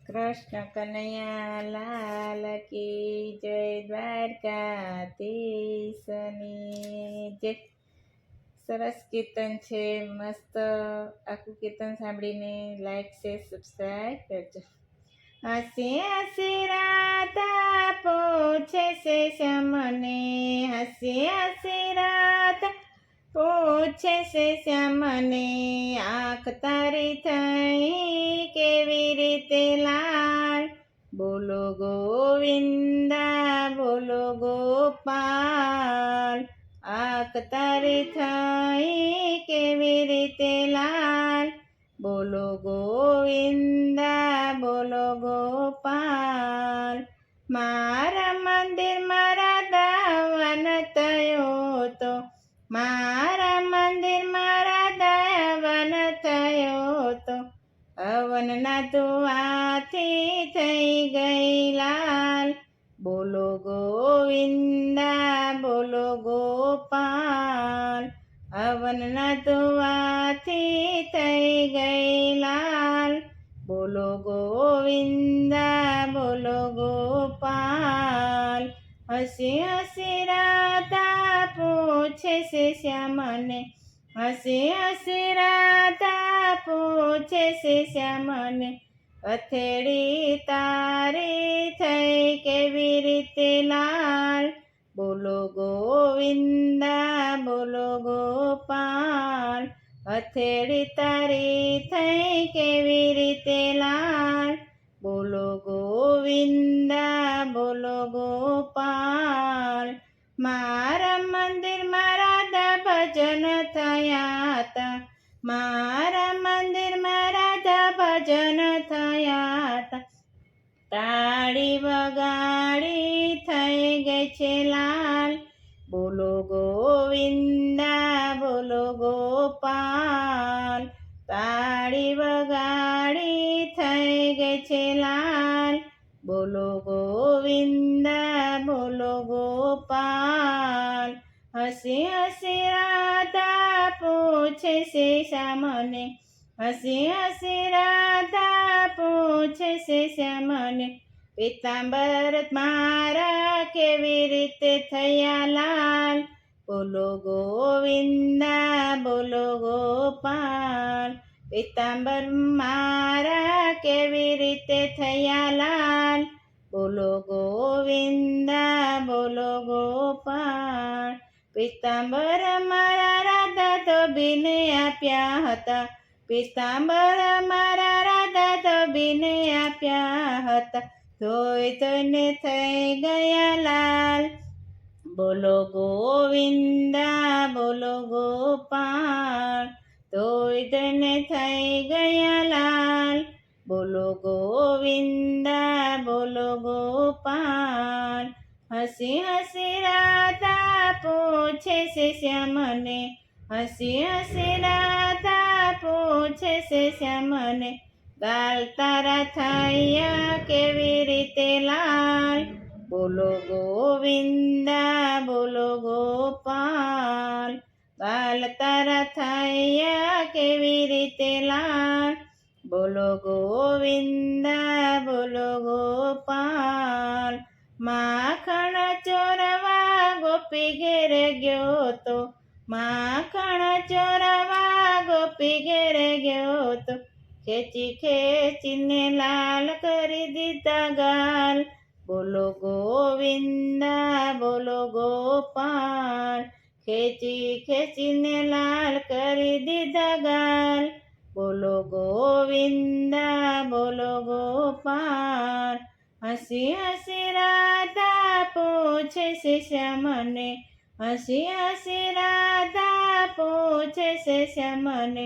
કૃષ્ણ કનૈયા લાલ કી જય, દ્વારકાધીશની જય. સરસ કીર્તન છે, મસ્ત. આખું કીર્તન સાંભળીને લાઈક શેર સબસ્ક્રાઈબ કરજો. હસી હસી રાધા પૂછે છે શ્યામને, હસી હસી રાધા પૂછે છે શ્યામને, આંખ તારી થઈ કેવી રીતે લાલ, બોલો ગોવિંદા બોલો ગોપાલ, આંખ તારી થઈ કેવી રીતે લાલ, બોલો ગોવિંદા બોલો ગોપાલ. મારા મંદિરમાં રાધાવન થયો તો, મારા મંદિરમાં રાધાવન થયો તો, હવનના ધુઆથી થઈ ગઈ લાલ, બોલો ગોવિંદા બોલો ગોપાલ, હવનના ધુઆથી થઈ ગઈ લાલ, બોલો ગોવિંદા બોલો ગોપાલ. હસી હસી રાધા પૂછે છે શ્યામને, હસી હસી રાધા પૂછે છે શ્યામને, હથેળી તારી થઈ કેવી રીતે લાલ, બોલો ગોવિંદા બોલો ગોપાલ, હથેળી તારી થઈ કેવી રીતે લાલ, બોલો ગોવિંદા બોલો ગોપાલ. મારા મંદિરમાં રાધા ભજન થયા હતા, મારા મંદિરમાં રાધા ભજન થયા હતા, તાળી વગાડી થઈ ગઈ છે લાલ, બોલો ગોવિંદા બોલો ગોપાલ, તાળી વગાડી થઈ ગઈ છે લાલ, બોલો ગોવિંદા બોલો ગોપાલ. હસી હસી રાધા પૂછે છે શ્યામને, હસી હસી રાધા પૂછે છે શ્યામને, પીતાંબર મારા કેવી રીતે થયા લાલ, બોલો ગોવિંદા બોલો ગોપાલ, પીતાંબર મારા કેવી રીતે થયા લાલ, બોલો ગોવિંદા બોલો ગોપાલ. પીતાંબર મારા રાધા ધોબીને આપ્યા હતા, પીતાંબર મારા રાધા ધોબીને આપ્યા હતા, ધોઈ ધોઈને થઈ ગયા લાલ, બોલો ગોવિંદા બોલો ગોપાલ, ધોઈ ધોઈને થઈ ગયા લાલ, બોલો ગોવિંદા બોલો ગોપાલ. હસી હસી રાધા પૂછે છે શ્યામને, હસી હસી રાધા પૂછે છે શ્યામને, ગાલ તારા થયા કેવી રીતે લાલ, બોલો ગોવિંદા બોલો ગોપાલ, ગાલ તારા થયા કેવી રીતે લાલ, બોલો ગોવિંદા બોલો ગોપાલ. માખણ ચોરવા ગોપી ઘેરે ગયો તો, માખણ ચોરવા ગોપી ઘેરે ગયો તો, ખેંચી ખેંચીને લાલ કરી દીધા ગાલ, બોલો ગોવિંદા બોલો ગોપાલ, ખેંચી ખેંચીને લાલ કરી દીધા ગાલ, બોલો ગોવિંદા બોલો ગોપાલ. હસી હસી રાધા પૂછે છે શ્યામને, હસી હસી રાધા પૂછે છે શ્યામને,